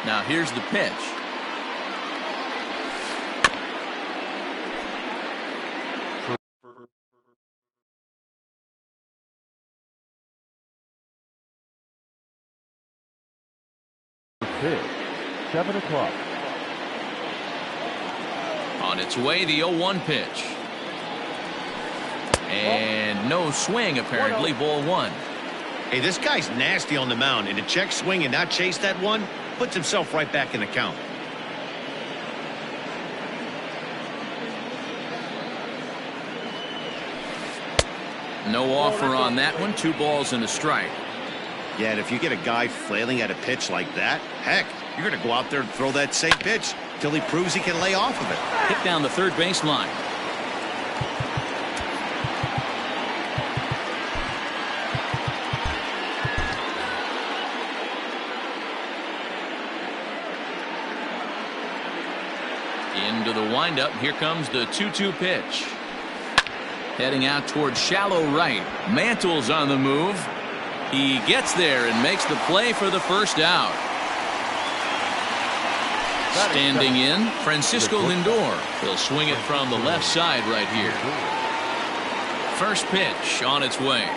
Now here's the pitch. Pitch, 7 o'clock. On its way, the 0-1 pitch. And no swing, apparently. Ball 1. Hey, this guy's nasty on the mound, and to check swing and not chase that one puts himself right back in the count. No offer on that one. 2 balls and a strike. Yeah, and if you get a guy flailing at a pitch like that, heck, you're going to go out there and throw that same pitch till he proves he can lay off of it. Hit down the third baseline. Into the windup. Here comes the 2-2 pitch. Heading out towards shallow right. Mantle's on the move. He gets there and makes the play for the first out. Standing in, Francisco Lindor. He'll swing it from the left side right here. First pitch on its way.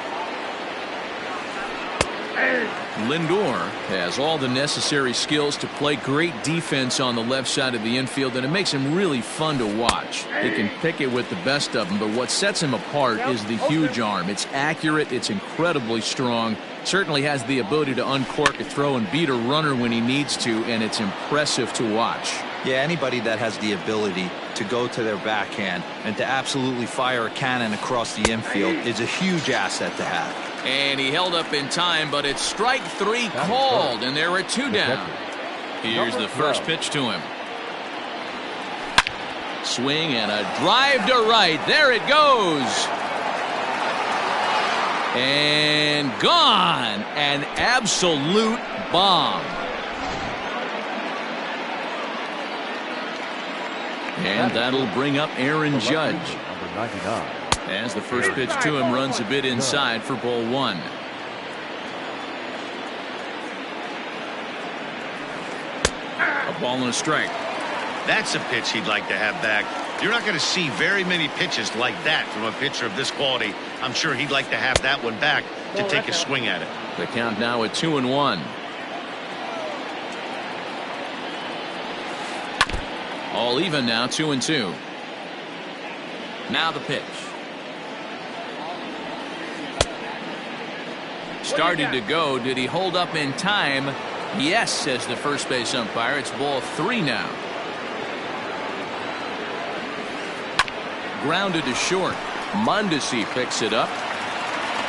Lindor has all the necessary skills to play great defense on the left side of the infield, and it makes him really fun to watch. He can pick it with the best of them, but what sets him apart is the huge arm. It's accurate, it's incredibly strong, certainly has the ability to uncork a throw and beat a runner when he needs to, and it's impressive to watch. Yeah, anybody that has the ability to go to their backhand and to absolutely fire a cannon across the infield is a huge asset to have. And he held up in time, but it's strike 3 called, and there are 2 down. Here's the first pitch to him. Swing and a drive to right. There it goes. And gone. An absolute bomb. And that'll bring up Aaron Judge. Number 99. As the first pitch to him runs a bit inside for ball 1. A ball and a strike. That's a pitch he'd like to have back. You're not going to see very many pitches like that from a pitcher of this quality. I'm sure he'd like to have that one back to take a swing at it. The count now at 2-1. All even now, 2-2. Now the pitch. Started to go. Did he hold up in time? Yes, says the first base umpire. It's ball 3 now. Grounded to short. Mondesi picks it up.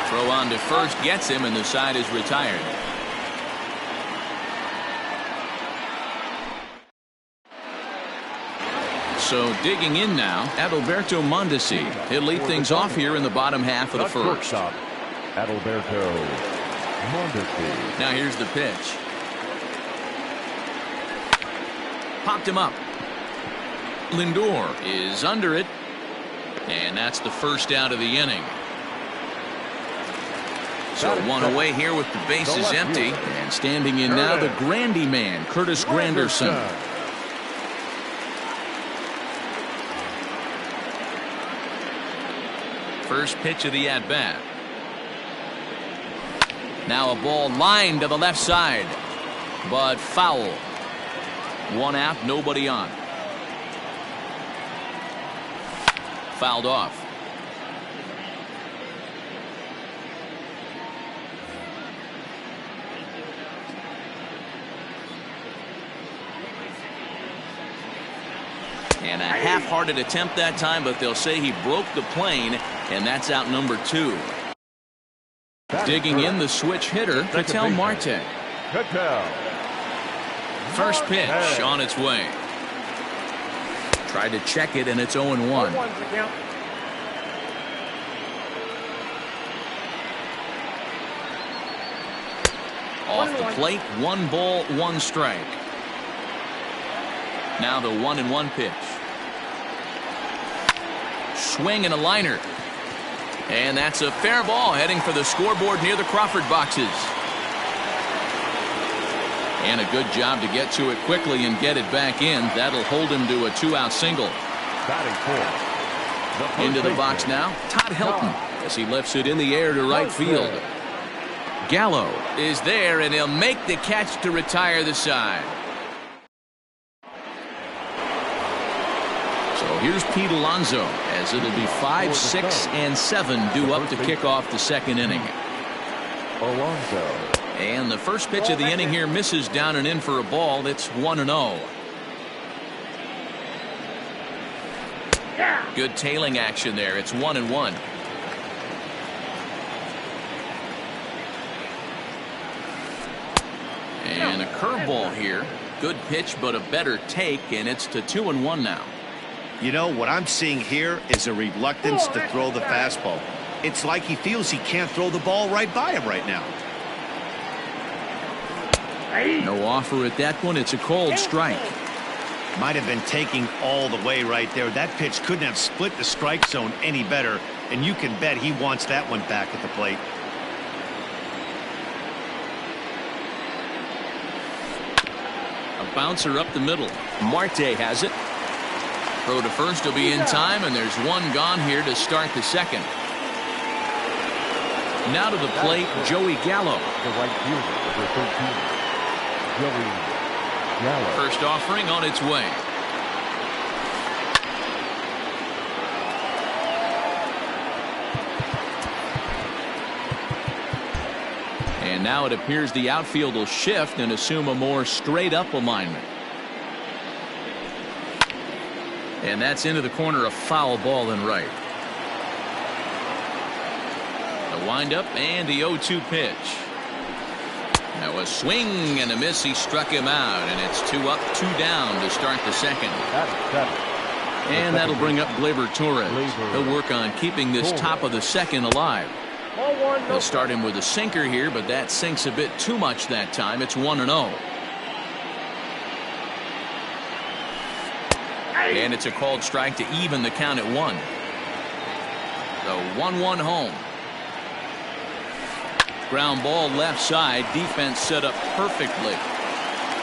Throw on to first gets him, and the side is retired. So digging in now, Adalberto Mondesi. He'll lead things off here in the bottom half of the first. Adalberto Mondesi. Now here's the pitch. Popped him up. Lindor is under it. And that's the first out of the inning. So 1 away here with the bases empty. And standing in now, the Grandy man, Curtis Granderson. First pitch of the at-bat. Now a ball lined to the left side, but foul. 1 out, nobody on. Fouled off. And a half-hearted attempt that time, but they'll say he broke the plane, and that's out number 2. Digging in, the switch hitter, Ketel Marte. First pitch on its way. Tried to check it, and it's 0-1. Off the plate, 1 ball, 1 strike. Now the 1-1 pitch. Swing and a liner. And that's a fair ball heading for the scoreboard near the Crawford boxes. And a good job to get to it quickly and get it back in. That'll hold him to a 2-out single. Into the box now, Todd Helton, as he lifts it in the air to right field. Gallo is there, and he'll make the catch to retire the side. So here's Pete Alonso, as it'll be 5, 6, and 7 due up to kick off the second inning. Alonso. And the first pitch of the inning here misses down and in for a ball. It's 1-0. Good tailing action there. It's 1-1. And a curveball here. Good pitch, but a better take, and it's to 2-1 now. You know, what I'm seeing here is a reluctance to throw the fastball. It's like he feels he can't throw the ball right by him right now. No offer at that one. It's a cold strike. Might have been taking all the way right there. That pitch couldn't have split the strike zone any better, and you can bet he wants that one back at the plate. A bouncer up the middle. Marte has it. Throw to first will be in time, and there's one gone here to start the second. Now to the plate, Joey Gallo. The right fielder, number 13. Joey Gallo. First offering on its way. And now it appears the outfield will shift and assume a more straight-up alignment. And that's into the corner, a foul ball in right. The windup and the 0-2 pitch. Now a swing and a miss. He struck him out, and it's 2 up, 2 down to start the second. And that'll bring up Gleyber Torres. He'll work on keeping this top of the second alive. They'll start him with a sinker here, but that sinks a bit too much that time. It's 1-0. And it's a called strike to even the count at 1. The 1-1 home. Ground ball left side. Defense set up perfectly.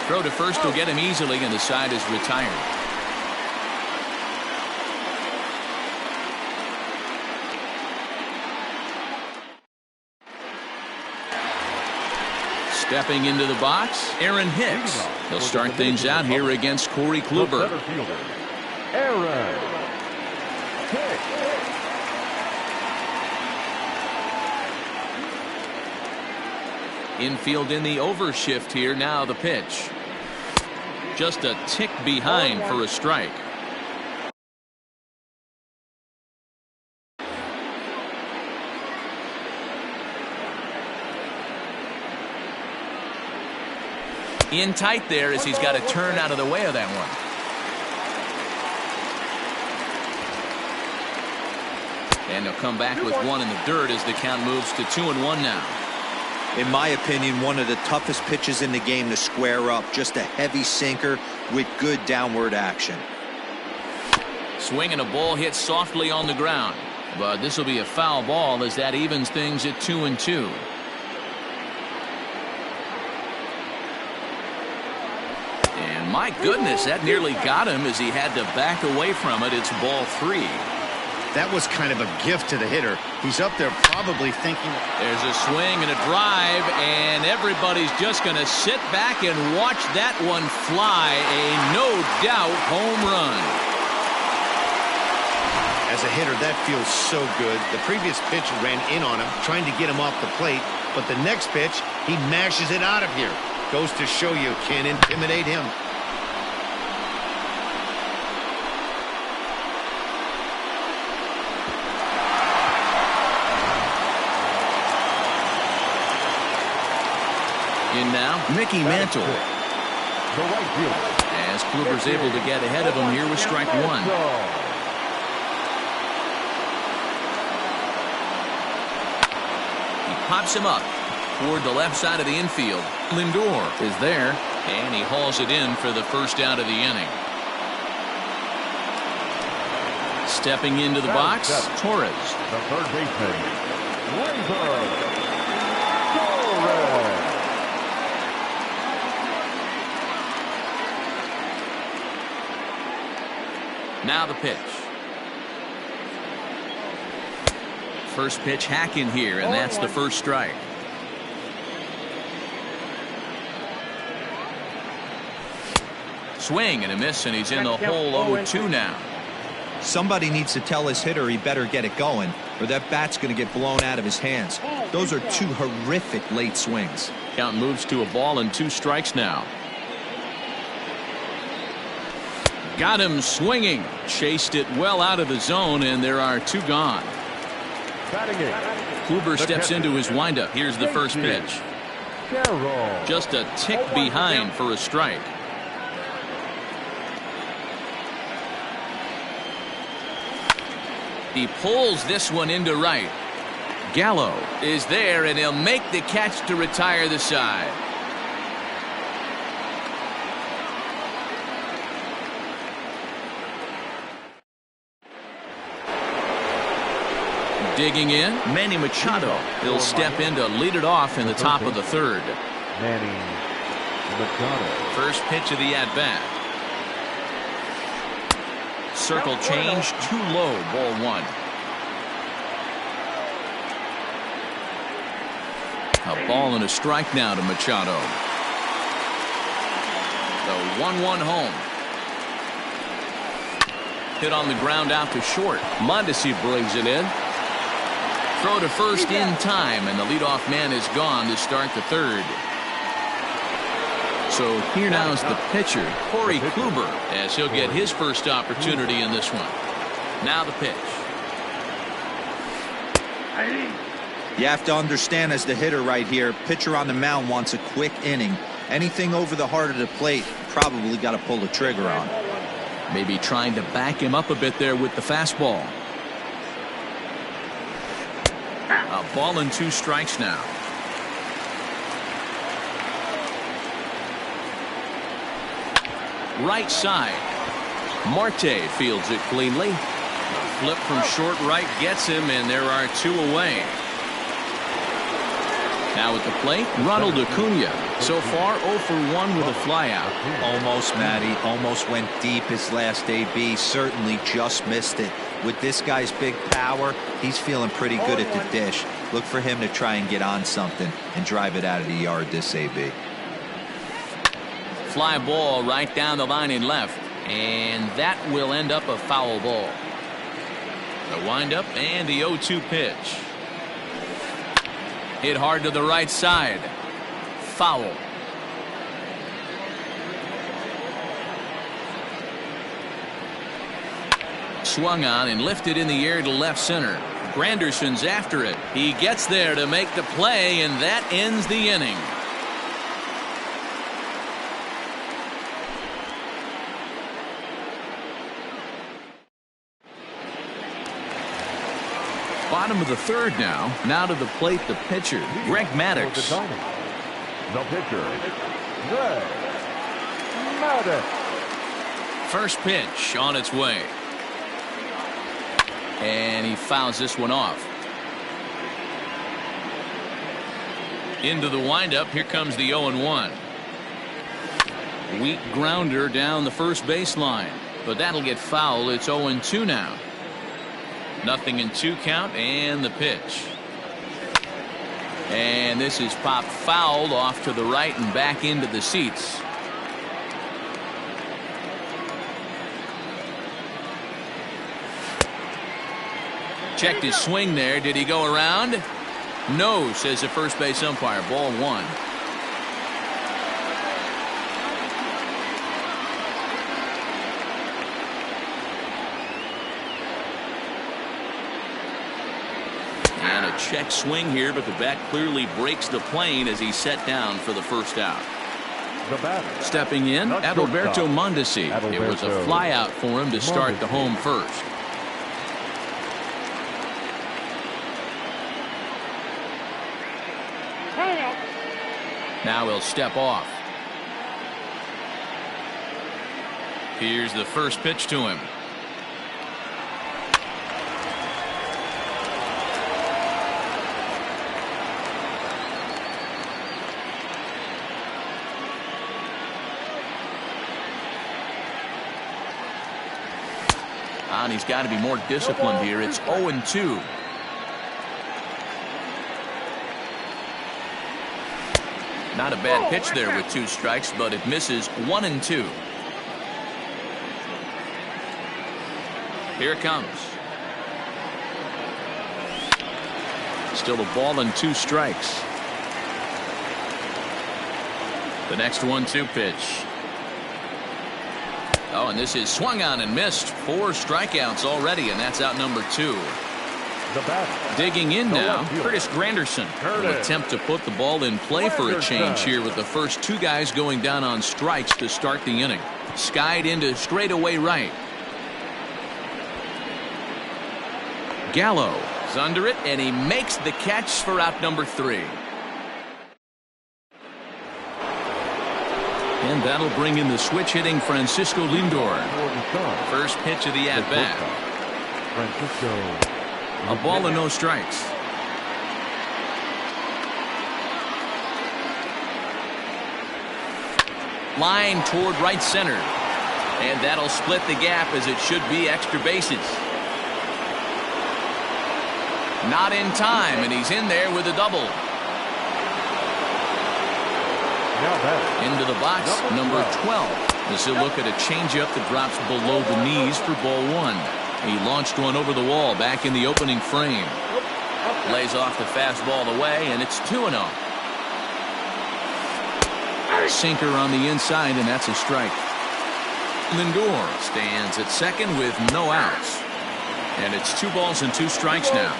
Throw to first will get him easily, and the side is retired. Stepping into the box, Aaron Hicks. He'll start things out here against Corey Kluber. Aaron Hicks. Infield in the overshift here. Now the pitch. Just a tick behind for a strike. In tight there as he's got to turn out of the way of that one. And they'll come back with one in the dirt as the count moves to 2-1 now. In my opinion, one of the toughest pitches in the game to square up. Just a heavy sinker with good downward action. Swing and a ball hit softly on the ground. But this will be a foul ball as that evens things at 2-2. And my goodness, that nearly got him as he had to back away from it. It's ball 3. That was kind of a gift to the hitter. He's up there probably thinking. There's a swing and a drive, and everybody's just going to sit back and watch that one fly. A no-doubt home run. As a hitter, that feels so good. The previous pitcher ran in on him, trying to get him off the plate. But the next pitch, he mashes it out of here. Goes to show you can't intimidate him. In now, Mickey Mantle. As Kluber's able to get ahead of him here with strike 1. He pops him up toward the left side of the infield. Lindor is there, and he hauls it in for the first out of the inning. Stepping into the box, Torres. The third baseman, Gleyber Torres. Now the pitch. First pitch hacking here, and that's the first strike. Swing and a miss, and he's in the hole 0-2 now. Somebody needs to tell his hitter he better get it going, or that bat's going to get blown out of his hands. Those are two horrific late swings. Count moves to a ball and 2 strikes now. Got him swinging. Chased it well out of the zone, and there are 2 gone. Kluber steps into his windup. Here's the first pitch. Just a tick behind for a strike. He pulls this one into right. Gallo is there, and he'll make the catch to retire the side. Digging in, Manny Machado. He'll step in to lead it off in the top of the 3rd. Manny Machado. First pitch of the at-bat. Circle change, too low, ball 1. A ball and a strike now to Machado. The 1-1 home. Hit on the ground out to short. Mondesi brings it in. Throw to first in time, and the leadoff man is gone to start the 3rd. So here now is the pitcher, Corey Kluber, as he'll get his first opportunity in this one. Now the pitch. You have to understand, as the hitter right here, pitcher on the mound wants a quick inning. Anything over the heart of the plate, probably got to pull the trigger on. Maybe trying to back him up a bit there with the fastball. A ball and 2 strikes now. Right side. Marte fields it cleanly. A flip from short right gets him, and there are 2 away. Now at the plate, Ronald Acuna. So far 0 for 1 with a flyout. Almost, Matty. Almost went deep his last AB. Certainly just missed it. With this guy's big power, he's feeling pretty good at the dish. Look for him to try and get on something and drive it out of the yard this AB. Fly ball right down the line in left, and that will end up a foul ball. The windup and the 0-2 pitch. Hit hard to the right side. Foul. Swung on and lifted in the air to left center. Granderson's after it. He gets there to make the play, and that ends the inning. Bottom of the 3rd now. Now to the plate, the pitcher, Greg Maddux. The pitcher, Greg Maddux. First pitch on its way. And he fouls this one off. Into the windup. Here comes the 0-1. Weak grounder down the first baseline, but that'll get foul. It's 0-2 now. Nothing in 2 count, and the pitch. And this is popped fouled off to the right and back into the seats. Checked his swing there. Did he go around? No, says the first base umpire. Ball 1. And a check swing here, but the bat clearly breaks the plane as he's set down for the first out. Stepping in, Adalberto Mondesi. It was a flyout for him to start the home first. Now he'll step off. Here's the first pitch to him. And he's got to be more disciplined here. It's 0-2. Not a bad pitch there with 2 strikes, but it misses 1-2. Here it comes. Still a ball and 2 strikes. The next 1-2 pitch. Oh, and this is swung on and missed. 4 strikeouts already, and that's out number 2. Digging in now, Curtis Granderson will attempt to put the ball in play for a change here with the first 2 guys going down on strikes to start the inning. Skied into straightaway right. Gallo is under it, and he makes the catch for out number 3. And that'll bring in the switch hitting Francisco Lindor. First pitch of the at-bat. A ball and no strikes. Line toward right center. And that'll split the gap as it should be extra bases. Not in time, and he's in there with a double. Into the box, number 12. This will look at a changeup that drops below the knees for ball 1. He launched one over the wall back in the opening frame. Lays off the fastball away, and it's 2-0. Sinker on the inside, and that's a strike. Lindor stands at second with no outs. And it's 2 balls and 2 strikes now.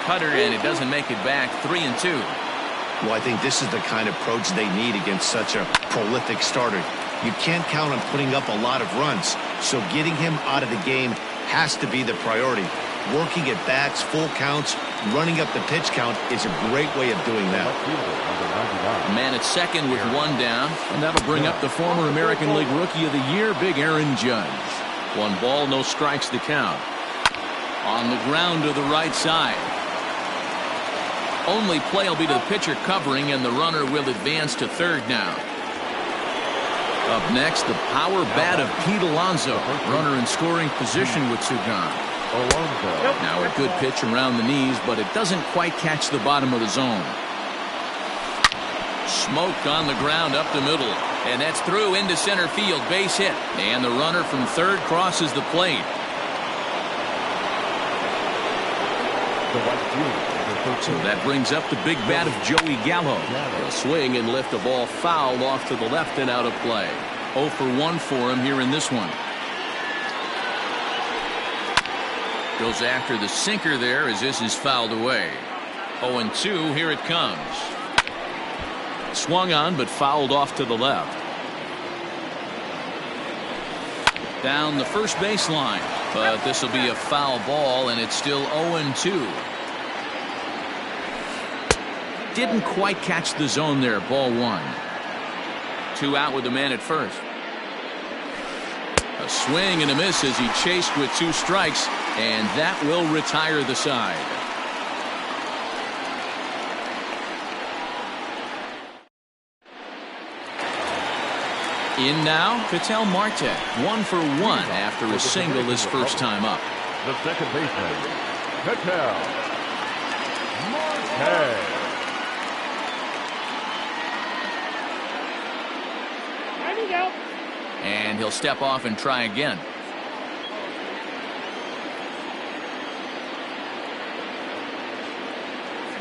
Cutter, and it doesn't make it back. 3-2. Well, I think this is the kind of approach they need against such a prolific starter. You can't count on putting up a lot of runs, so getting him out of the game has to be the priority. Working at bats, full counts, running up the pitch count is a great way of doing that. Man at second with 1 down, and that'll bring up the former American League Rookie of the Year, Big Aaron Judge. 1 ball, no strikes the count. On the ground to the right side. Only play will be to the pitcher covering, and the runner will advance to third now. Up next, the power bat of Pete Alonso. Runner in scoring position with 2 gone. Now a good pitch around the knees, but it doesn't quite catch the bottom of the zone. Smoke on the ground up the middle, and that's through into center field. Base hit, and the runner from third crosses the plate. So that brings up the big bat of Joey Gallo. He'll swing and lift a ball foul off to the left and out of play. 0 for 1 for him here in this one. Goes after the sinker there as this is fouled away. 0-2, here it comes. Swung on but fouled off to the left. Down the first baseline, but this will be a foul ball, and it's still 0-2. Didn't quite catch the zone there. Ball 1. 2 out with the man at first. A swing and a miss as he chased with 2 strikes, and that will retire the side. In now, Ketel Marte. 1 for 1 after a single his first time up. The second baseman, Ketel Marte. And he'll step off and try again.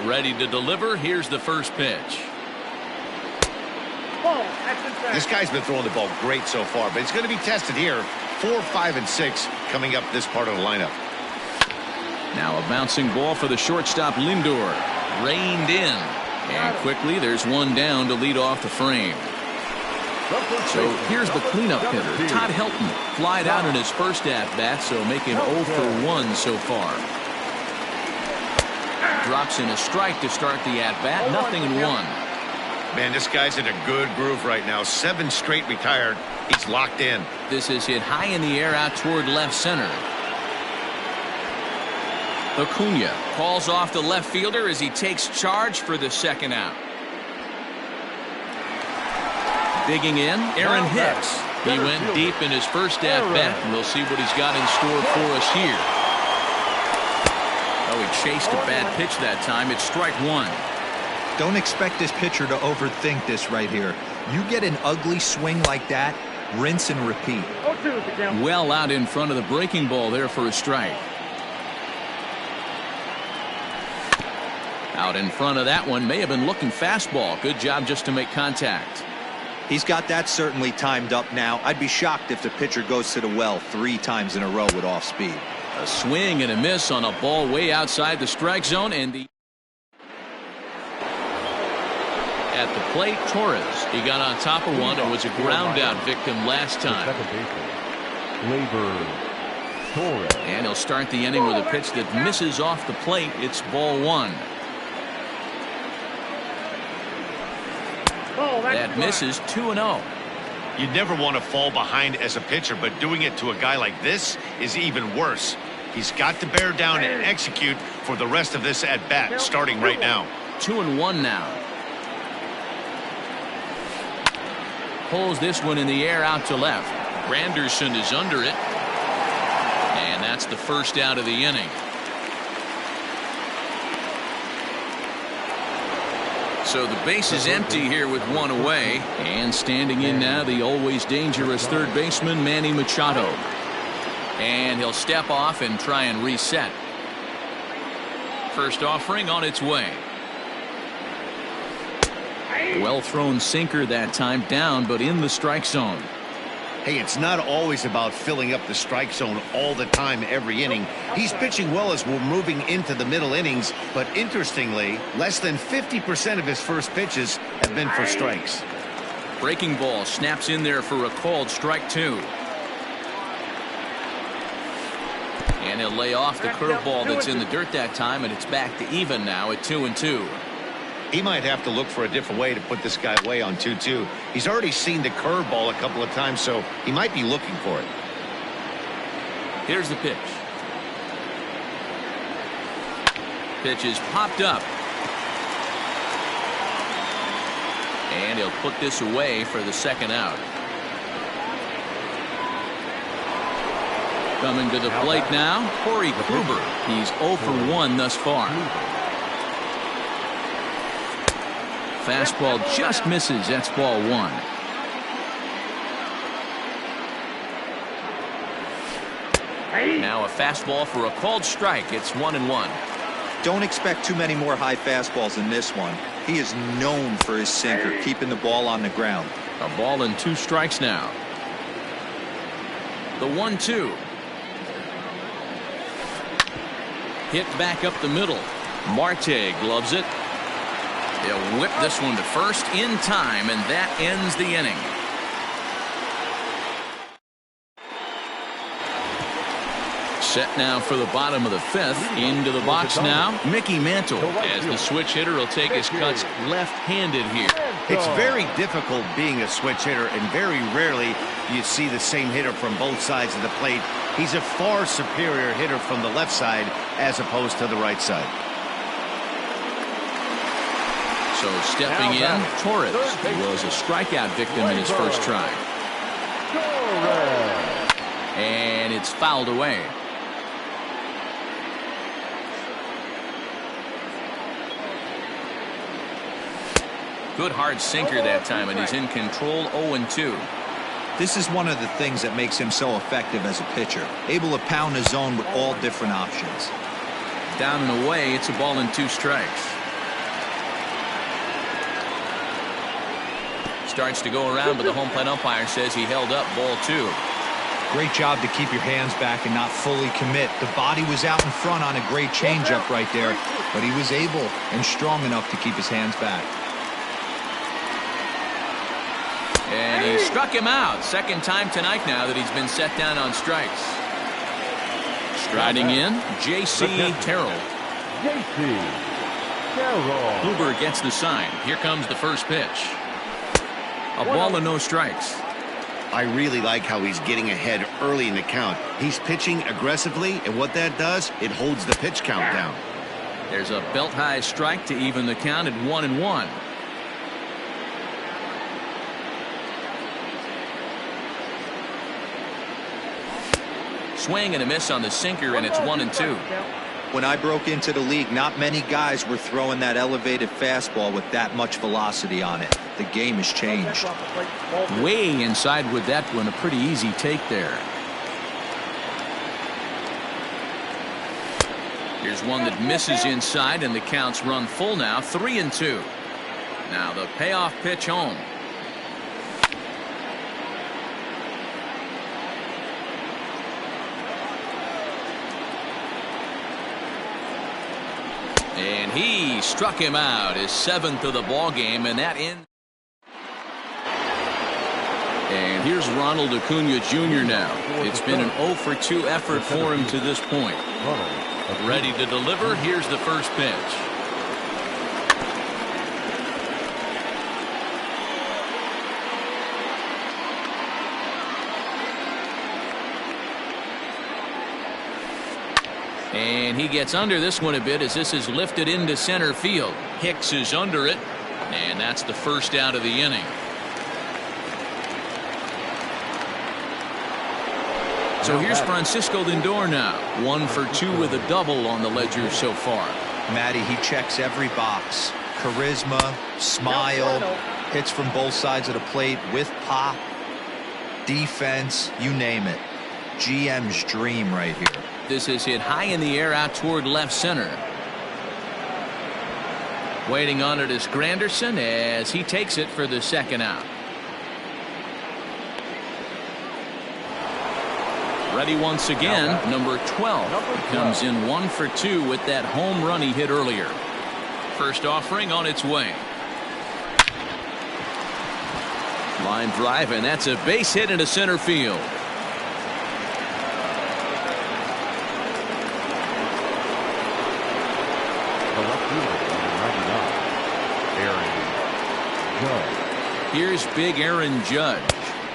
Ready to deliver. Here's the first pitch. This guy's been throwing the ball great so far, but it's going to be tested here. 4, 5, and 6 coming up this part of the lineup. Now a bouncing ball for the shortstop Lindor. Reined in. And quickly there's 1 down to lead off the frame. So here's the cleanup hitter, Todd Helton. Flied out in his first at-bat, so making 0 for 1 so far. Drops in a strike to start the at-bat. 0-1. Man, this guy's in a good groove right now. 7 straight retired. He's locked in. This is hit high in the air out toward left center. Acuna calls off the left fielder as he takes charge for the second out. Digging in, Aaron Hicks. He went deep in his first at-bat, and we'll see what he's got in store for us here. Oh, he chased a bad pitch that time. It's strike one. Don't expect this pitcher to overthink this right here. You get an ugly swing like that, rinse and repeat. Well out in front of the breaking ball there for a strike. Out in front of that one, may have been looking fastball. Good job just to make contact. He's got that certainly timed up now. I'd be shocked if the pitcher goes to the well 3 times in a row with off speed. A swing and a miss on a ball way outside the strike zone, and at the plate, Torres. He got on top of one and was a ground out victim last time. And he'll start the inning with a pitch that misses off the plate. It's ball one. That misses 2-0. You never want to fall behind as a pitcher, but doing it to a guy like this is even worse. He's got to bear down and execute for the rest of this at-bat, starting right now. 2-1 now. Pulls this one in the air out to left. Granderson is under it. And that's the first out of the inning. So the base is empty here with one away. And standing in now, the always dangerous third baseman, Manny Machado. And he'll step off and try and reset. First offering on its way. Well thrown sinker that time, down but in the strike zone. Hey, it's not always about filling up the strike zone all the time every inning. He's pitching well as we're moving into the middle innings, but interestingly, less than 50% of his first pitches have been for strikes. Breaking ball snaps in there for a called strike two. And he'll lay off the curveball that's in the dirt that time, and it's back to even now at 2-2. He might have to look for a different way to put this guy away on 2-2. He's already seen the curveball a couple of times, so he might be looking for it. Here's the pitch. Pitch is popped up. And he'll put this away for the second out. Coming to the plate now, Corey Kluber. He's 0 for 1 thus far. Fastball just misses. That's ball one. Now a fastball for a called strike. It's 1-1. Don't expect too many more high fastballs in this one. He is known for his sinker, keeping the ball on the ground. A ball and 2 strikes now. The 1-2. Hit back up the middle. Marte gloves it. He'll whip this one to first in time, and that ends the inning. Set now for the bottom of the 5th. Into the box now, Mickey Mantle, as the switch hitter will take his cuts left-handed here. It's very difficult being a switch hitter, and very rarely you see the same hitter from both sides of the plate. He's a far superior hitter from the left side as opposed to the right side. So stepping in, Torres. He was a strikeout victim in his first try. And it's fouled away. Good hard sinker that time, and he's in control. 0-2. This is one of the things that makes him so effective as a pitcher. Able to pound the zone with all different options. Down and away, it's a ball and 2 strikes. Starts to go around, but the home plate umpire says he held up ball 2. Great job to keep your hands back and not fully commit. The body was out in front on a great changeup right there, but he was able and strong enough to keep his hands back. And he struck him out. Second time tonight now that he's been set down on strikes. Striding in, Jcterc. Kluber gets the sign. Here comes the first pitch. A ball and no strikes. I really like how he's getting ahead early in the count. He's pitching aggressively, and what that does, it holds the pitch count down. There's a belt-high strike to even the count at 1-1. swing and a miss on the sinker, and it's 1-2. When I broke into the league, not many guys were throwing that elevated fastball with that much velocity on it. The game has changed. Way inside with that one. A pretty easy take there. Here's one that misses inside, and the count's run full now. 3-2. Now the payoff pitch home. And he struck him out, his 7th of the ball game, and that ends. And here's Ronald Acuna Jr. now. It's been an 0-for-2 effort for him to this point. Ready to deliver. Here's the first pitch. And he gets under this one a bit as this is lifted into center field. Hicks is under it, and that's the first out of the inning. So here's Francisco Lindor now. 1 for 2 with a double on the ledger so far. Matty, he checks every box. Charisma, smile, hits from both sides of the plate with pop, defense, you name it. GM's dream right here. This is hit high in the air out toward left center. Waiting on it is Granderson as he takes it for the second out. Ready once again, number 12. He comes in 1 for 2 with that home run he hit earlier. First offering on its way. Line drive, and that's a base hit into center field. Here's big Aaron Judge.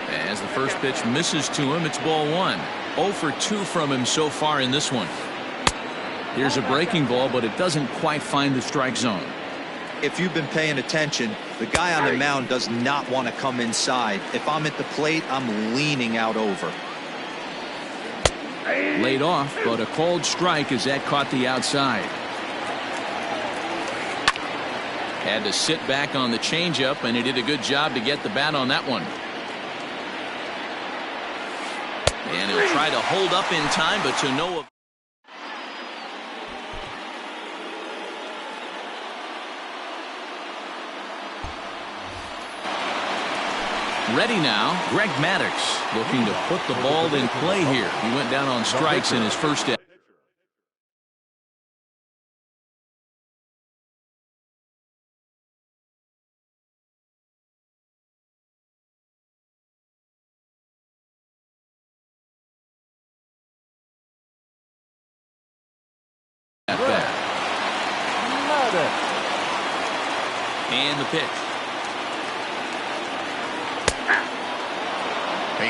As the first pitch misses to him, it's ball 1. 0 for 2 from him so far in this one. Here's a breaking ball, but it doesn't quite find the strike zone. If you've been paying attention, the guy on the mound does not want to come inside. If I'm at the plate, I'm leaning out over. Laid off, but a called strike as that caught the outside. Had to sit back on the changeup, and he did a good job to get the bat on that one. And he'll try to hold up in time, but to no. Ready now, Greg Maddux looking to put the ball in play here. He went down on strikes in his first at. And the pitch.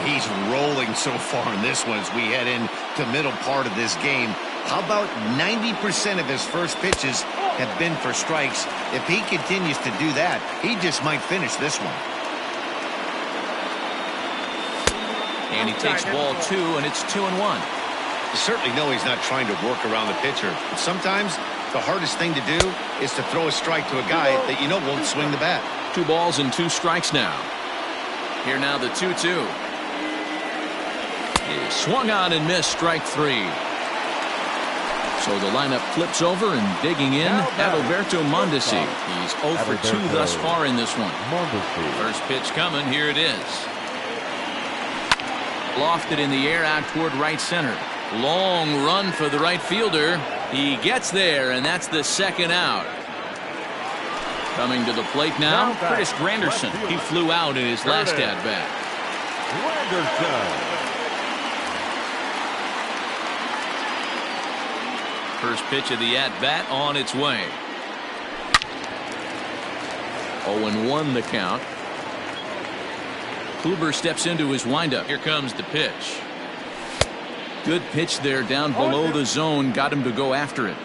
He's rolling so far in this one as we head into the middle part of this game. How about 90% of his first pitches have been for strikes? If he continues to do that, he just might finish this one. And he takes ball 2, and it's 2-1. You certainly know he's not trying to work around the pitcher, but sometimes the hardest thing to do is to throw a strike to a guy that you know won't swing the bat. 2 balls and 2 strikes now. Here now the 2-2. He swung on and missed, strike 3. So the lineup flips over, and digging in, Adalberto Mondesi. He's 0 for 2 thus far in this one. First pitch coming, here it is. Lofted in the air out toward right center. Long run for the right fielder. He gets there, and that's the second out. Coming to the plate now, Curtis Granderson. He flew out in his last at-bat. First pitch of the at-bat on its way. 0-1 the count. Kluber steps into his windup. Here comes the pitch. Good pitch there down below the zone. Got him to go after it.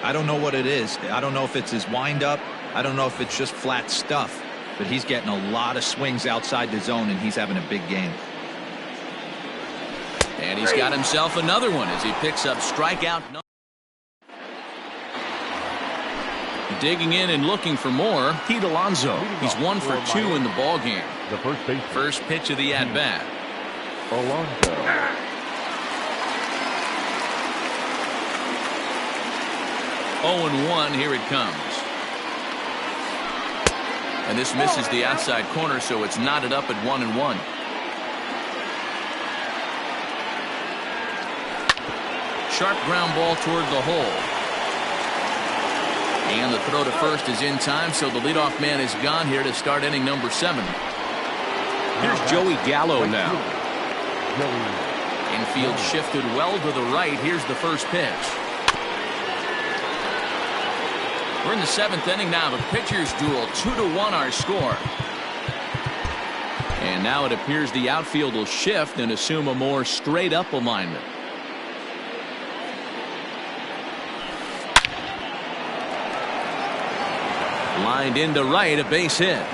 I don't know what it is. I don't know if it's his windup. I don't know if it's just flat stuff. But he's getting a lot of swings outside the zone, and he's having a big game. And he's got himself another one as he picks up strikeout. Digging in and looking for more, Pete Alonso. He's 1 for 2 in the ball game. The first pitch of the at-bat. Alonso. 0-1, here it comes. And this misses the outside corner, so it's knotted up at 1-1. Sharp ground ball toward the hole. And the throw to first is in time, so the leadoff man is gone here to start inning number 7. Here's Joey Gallo now. Infield shifted well to the right. Here's the first pitch. We're in the 7th inning now. The pitcher's duel, 2-1 our score. And now it appears the outfield will shift and assume a more straight up alignment. Lined into right, a base hit.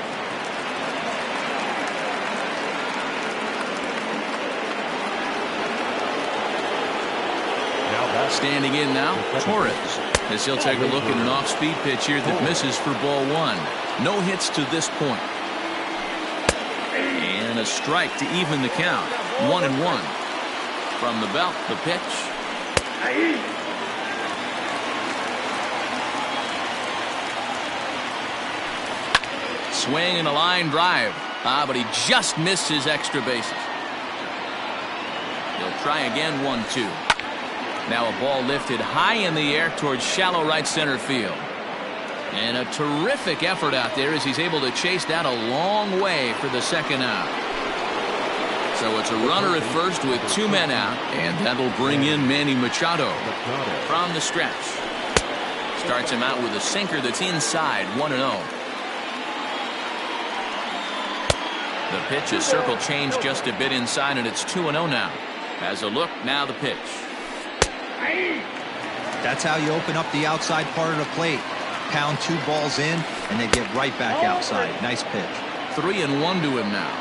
Standing in now, Torres, as he'll take a look at an off-speed pitch here that misses for ball 1. No hits to this point. And a strike to even the count. 1-1. From the belt, the pitch. Swing and a line drive. But he just missed his extra bases. He'll try again, 1-2. Now a ball lifted high in the air towards shallow right center field. And a terrific effort out there as he's able to chase that a long way for the second out. So it's a runner at first with 2 men out, and that'll bring in Manny Machado from the stretch. Starts him out with a sinker that's inside, 1-0. The pitch is circle changed just a bit inside, and it's 2-0 now. Has a look, now the pitch. That's how you open up the outside part of the plate. Pound 2 balls in, and they get right back outside. Nice pitch. 3-1 to him now.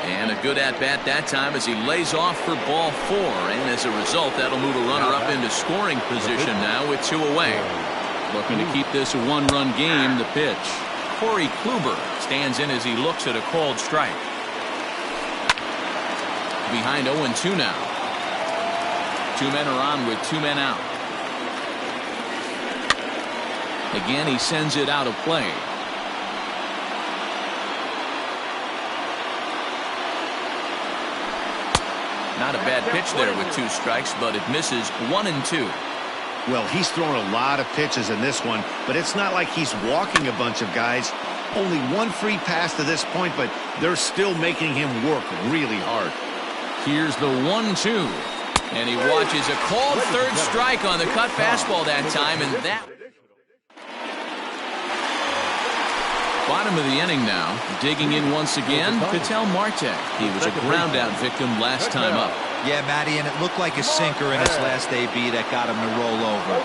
And a good at-bat that time as he lays off for ball 4. And as a result, that'll move a runner up into scoring position now with 2 away. Looking to keep this a 1-run game, the pitch. Corey Kluber stands in as he looks at a called strike. Behind 0-2 now. 2 men are on with 2 men out. Again, he sends it out of play. Not a bad pitch there with 2 strikes, but it misses 1-2. Well, he's thrown a lot of pitches in this one, but it's not like he's walking a bunch of guys. Only 1 free pass to this point, but they're still making him work really hard. Here's the 1-2. And he watches a called third strike on the cut fastball that time, and that. Bottom of the inning now. Digging in once again, Ketel Marte. He was a ground out victim last time up. Yeah, Matty, and it looked like a sinker in his last AB that got him to roll over.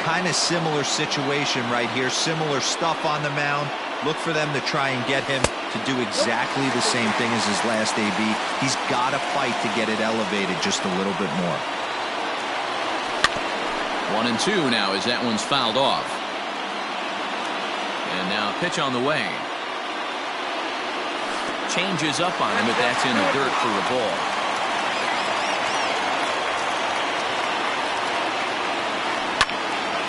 Kind of similar situation right here. Similar stuff on the mound. Look for them to try and get him to do exactly the same thing as his last AB. He's got to fight to get it elevated just a little bit more. 1-2 now as that one's fouled off. And now pitch on the way. Changes up on him, but that's in the dirt for a ball.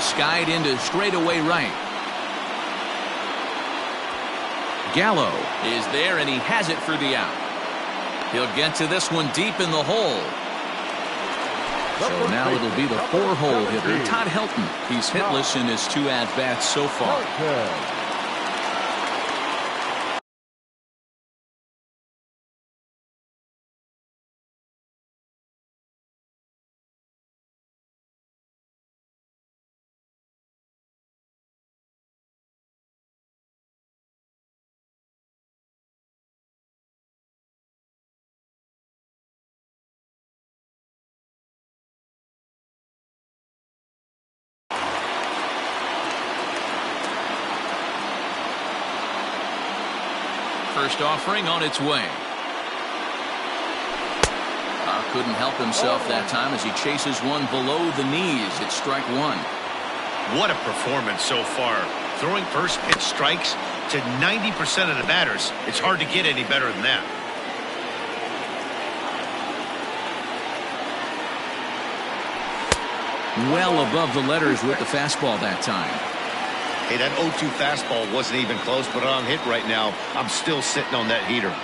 Skied into straightaway right. Gallo is there, and he has it for the out. He'll get to this one deep in the hole. So now it'll be the 4-hole hitter, Todd Helton. He's hitless in his 2 at-bats so far. First offering on its way. couldn't help himself that time as he chases one below the knees. It's strike one. What a performance so far. Throwing first pitch strikes to 90% of the batters. It's hard to get any better than that. Well above the letters with the fastball that time. Hey, that 0-2 fastball wasn't even close, but on hit right now, I'm still sitting on that heater.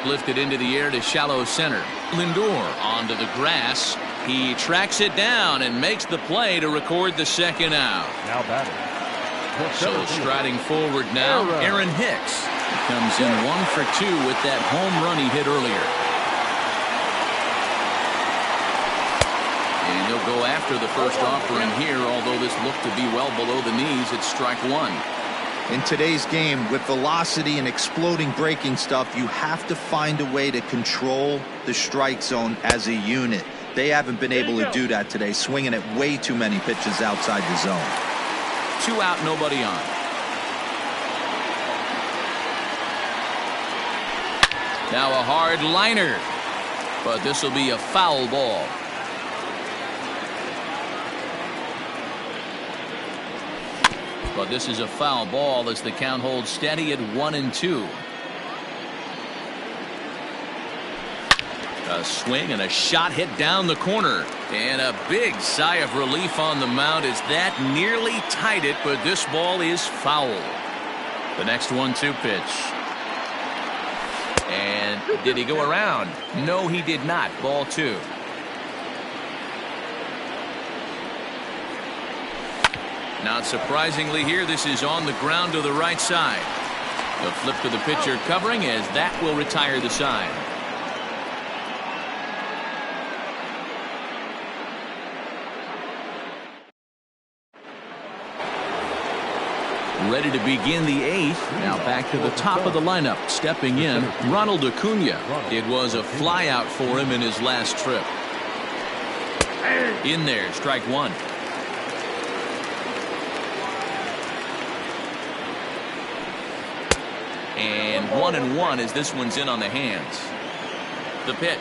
Lifted into the air to shallow center. Lindor onto the grass. He tracks it down and makes the play to record the second out. Now batting. So striding forward now, Aaron Hicks. He comes in 1 for 2 with that home run he hit earlier. And he'll go after the first offering here, although this looked to be well below the knees. It's strike one. In today's game, with velocity and exploding breaking stuff, you have to find a way to control the strike zone as a unit. They haven't been able to do that today, swinging at way too many pitches outside the zone. 2 out, nobody on. Now a hard liner, but this will be a foul ball. But this is a foul ball as the count holds steady at 1-2. A swing and a shot hit down the corner. And a big sigh of relief on the mound as that nearly tied it, but this ball is foul. The next 1-2 pitch. And did he go around? No, he did not. Ball 2. Not surprisingly here, this is on the ground to the right side. The flip to the pitcher covering as that will retire the side. Ready to begin the 8th. Now back to the top of the lineup. Stepping in, Ronald Acuna. It was a flyout for him in his last trip. In there, strike one. And 1-1 as this one's in on the hands. The pitch.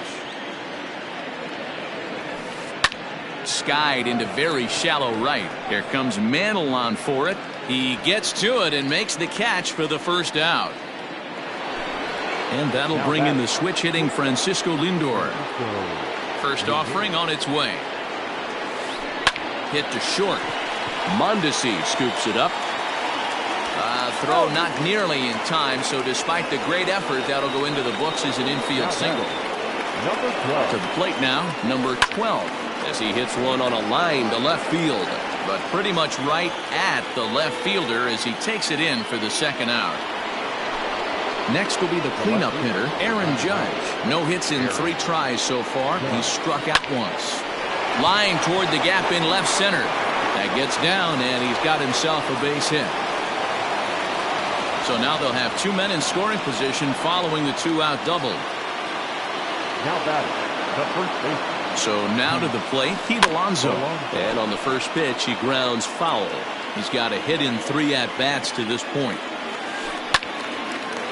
Skied into very shallow right. Here comes Mantle on for it. He gets to it and makes the catch for the first out. And that'll bring in the switch hitting Francisco Lindor. First offering on its way. Hit to short. Mondesi scoops it up. Throw not nearly in time, so despite the great effort, that'll go into the books as an infield single. Number 12. To the plate now, number 12, as he hits one on a line to left field, but pretty much right at the left fielder as he takes it in for the second out. Next will be the cleanup hitter, Aaron Judge. No hits in 3 tries so far. He's struck out once. Line toward the gap in left center. That gets down, and he's got himself a base hit. So now they'll have 2 men in scoring position following the 2-out double. Now batting. The first baseman. So now to the plate, Pete Alonso. And on the first pitch, he grounds foul. He's got a hit in 3 at-bats to this point.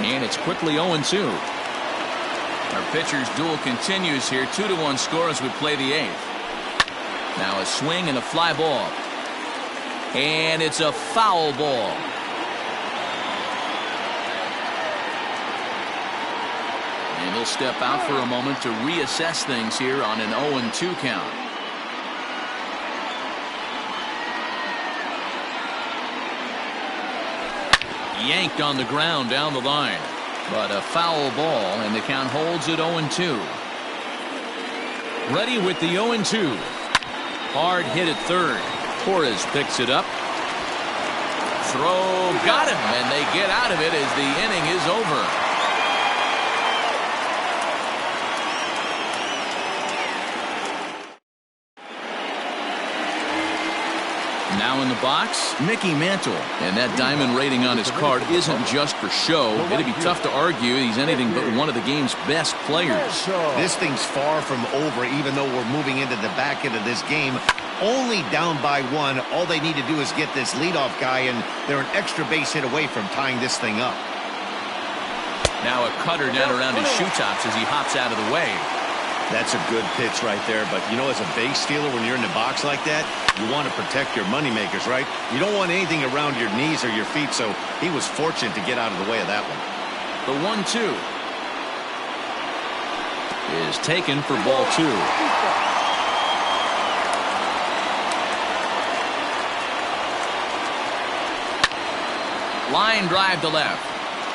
And it's quickly 0-2. Our pitcher's duel continues here. 2-1 score as we play the 8th. Now a swing and a fly ball. And it's a foul ball. And he'll step out for a moment to reassess things here on an 0-2 count. Yanked on the ground down the line. But a foul ball, and the count holds at 0-2. Ready with the 0-2. Hard hit at third. Torres picks it up. Throw, got him, and they get out of it as the inning is over. Now in the box, Mickey Mantle. And that diamond rating on his card isn't just for show. It'd be tough to argue he's anything but one of the game's best players. This thing's far from over, even though we're moving into the back end of this game. Only down by 1. All they need to do is get this leadoff guy, and they're an extra base hit away from tying this thing up. Now a cutter down around his shoe tops as he hops out of the way. That's a good pitch right there, but you know, as a base stealer, when you're in the box like that, you want to protect your moneymakers, right? You don't want anything around your knees or your feet, so he was fortunate to get out of the way of that one. The 1-2 is taken for ball 2. Line drive to left,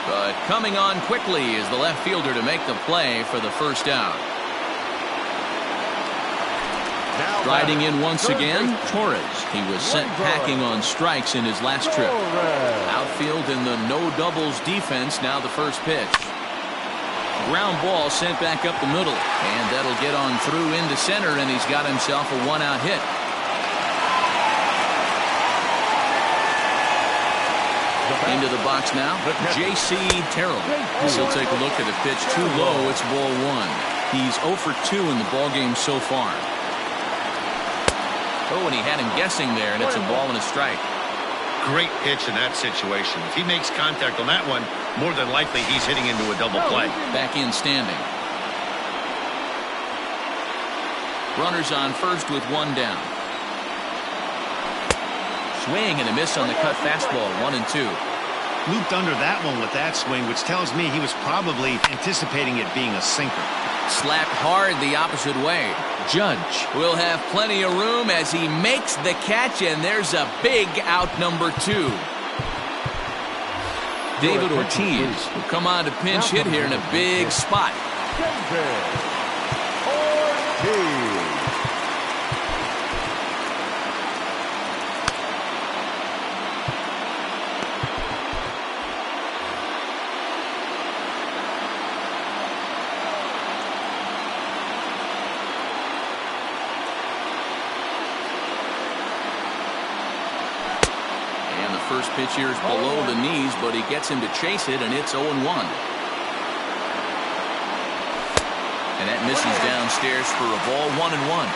but coming on quickly is the left fielder to make the play for the first out. Riding in once again, Torres. He was sent packing on strikes in his last trip. Outfield in the no doubles defense, now the first pitch. Ground ball sent back up the middle, and that'll get on through into center, and he's got himself a one-out hit. Into the box now, Jcterc. He'll take a look at a pitch too low. It's ball 1. He's 0 for 2 in the ballgame so far. Oh, and he had him guessing there, and it's a ball and a strike. Great pitch in that situation. If he makes contact on that one, more than likely he's hitting into a double play. Back in standing. Runners on first with 1 down. Swing and a miss on the cut fastball, 1-2. Looped under that one with that swing, which tells me he was probably anticipating it being a sinker. Slapped hard the opposite way. Judge will have plenty of room as he makes the catch, and there's a big out number 2. David Ortiz will come on to pinch hit here in a big spot. First pitch here is below the knees, but he gets him to chase it, and it's 0-1. And that misses downstairs for a ball, 1-1.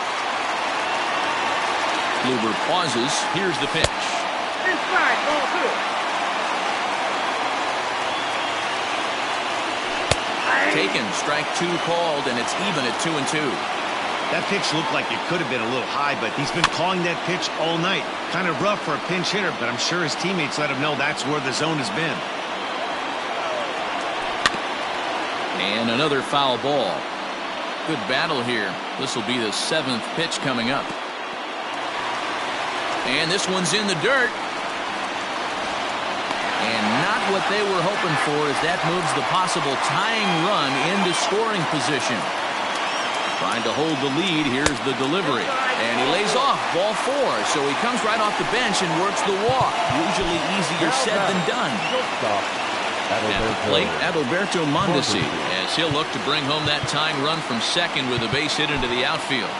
Kluber pauses. Here's the pitch. Inside, ball 2. Taken, strike 2 called, and it's even at 2-2. That pitch looked like it could have been a little high, but he's been calling that pitch all night. Kind of rough for a pinch hitter, but I'm sure his teammates let him know that's where the zone has been. And another foul ball. Good battle here. This will be the 7th pitch coming up. And this one's in the dirt. And not what they were hoping for, as that moves the possible tying run into scoring position. Trying to hold the lead. Here's the delivery. And he lays off, ball 4. So he comes right off the bench and works the walk. Usually easier said than done. At the plate, Adalberto Mondesi, as he'll look to bring home that tying run from second with a base hit into the outfield.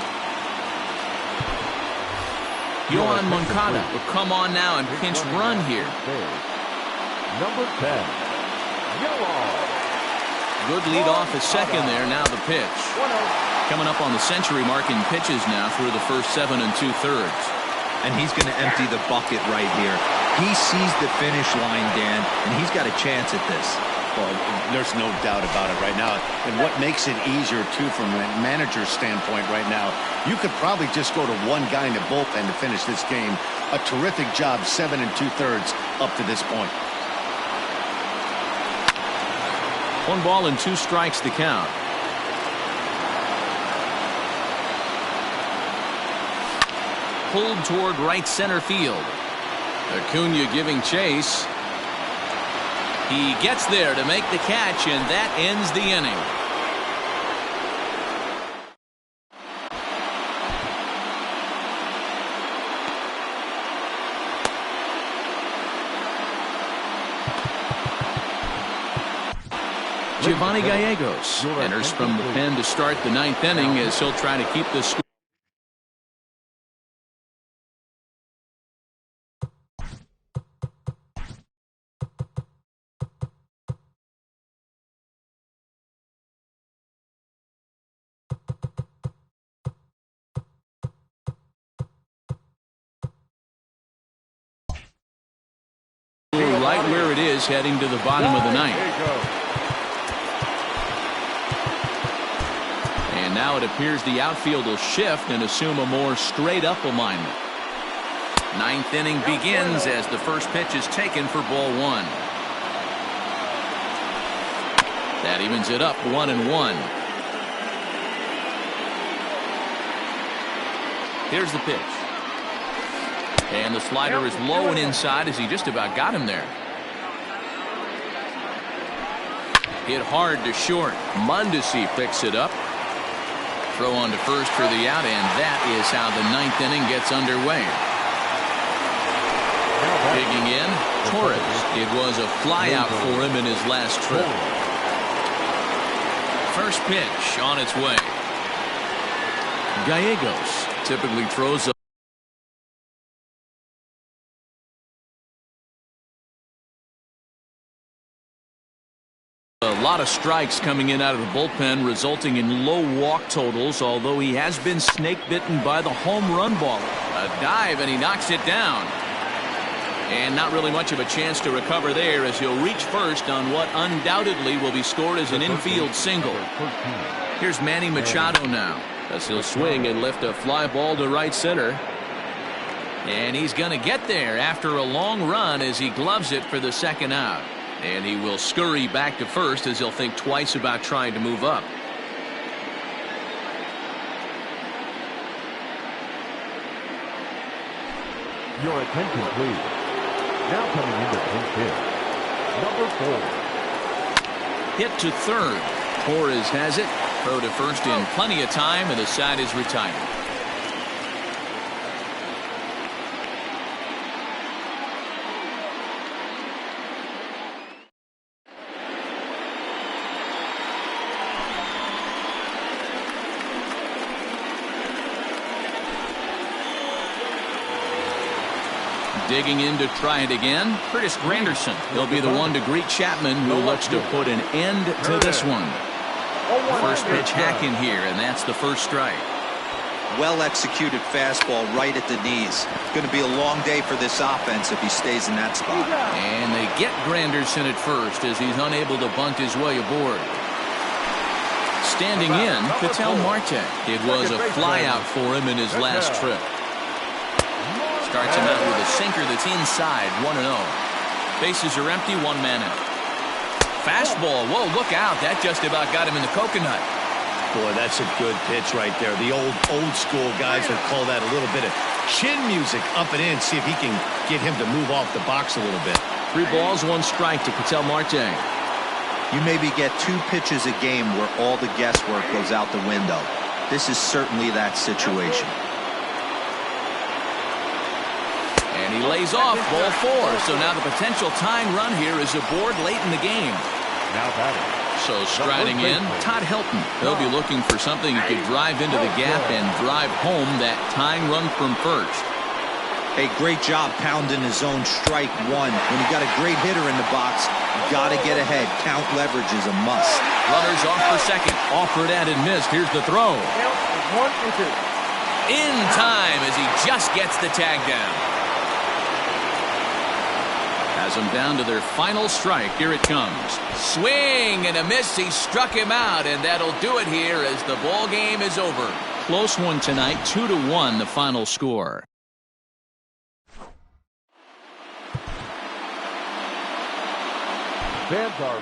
Yohan Moncada will come on now and pinch run here. Number 10, Yohan. Good lead off at second there. Now the pitch. Coming up on the century mark in pitches now through the first 7 2/3. And he's going to empty the bucket right here. He sees the finish line, Dan, and he's got a chance at this. Well, there's no doubt about it right now. And what makes it easier, too, from a manager's standpoint right now, you could probably just go to one guy in the bullpen to finish this game. A terrific job, 7 2/3 up to this point. 1 ball and 2 strikes to count. Pulled toward right center field. Acuna giving chase. He gets there to make the catch, and that ends the inning. Giovanni Gallegos enters from the pen to start the 9th inning as he'll try to keep this score. Right where it is heading to the bottom of the 9th. Now it appears the outfield will shift and assume a more straight-up alignment. Ninth inning begins as the first pitch is taken for ball one. That evens it up 1-1. Here's the pitch. And the slider is low and inside as he just about got him there. Hit hard to short. Mondesi picks it up. Throw on to first for the out, and that is how the ninth inning gets underway. Digging in, Torres. It was a flyout for him in his last trip. First pitch on its way. Gallegos typically throws a lot of strikes coming in out of the bullpen, resulting in low walk totals, although he has been snake bitten by the home run ball. A dive, and he knocks it down. And not really much of a chance to recover there as he'll reach first on what undoubtedly will be scored as an infield single. Here's Manny Machado now as he'll swing and lift a fly ball to right center. And he's going to get there after a long run as he gloves it for the second out. And he will scurry back to first as he'll think twice about trying to move up. Your attention, please. Now coming into pinch hit, number 4. Hit to third. Torres has it. Throw to first in plenty of time, and the side is retired. Digging in to try it again, Curtis Granderson. He'll be the one to greet Chapman, who looks to put an end to this one. First pitch hack in here, and that's the first strike. Well executed fastball right at the knees. Going to be a long day for this offense if he stays in that spot. And they get Granderson at first as he's unable to bunt his way aboard. Standing in, Ketel Marte. It was a flyout for him in his last trip. Starts him out with a sinker that's inside, 1-0. Bases are empty, one man out. Fastball, whoa, look out. That just about got him in the coconut. Boy, that's a good pitch right there. The old school guys would call that a little bit of chin music up and in. See if he can get him to move off the box a little bit. 3 balls, 1 strike to Ketel Marte. You maybe get 2 pitches a game where all the guesswork goes out the window. This is certainly that situation. And he lays off ball 4. So now the potential tying run here is aboard late in the game. Now batting. So striding in, Todd Helton. He'll be looking for something he could drive into the gap and drive home that tying run from first. Hey, great job pounding his own strike 1. When you got a great hitter in the box, you got to get ahead. Count leverage is a must. Runners off for second. Offered at and missed. Here's the throw. In time as he just gets the tag down. Has them down to their final strike. Here it comes. Swing and a miss. He struck him out, and that'll do it here as the ball game is over. Close one tonight, 2-1 the final score. Fans are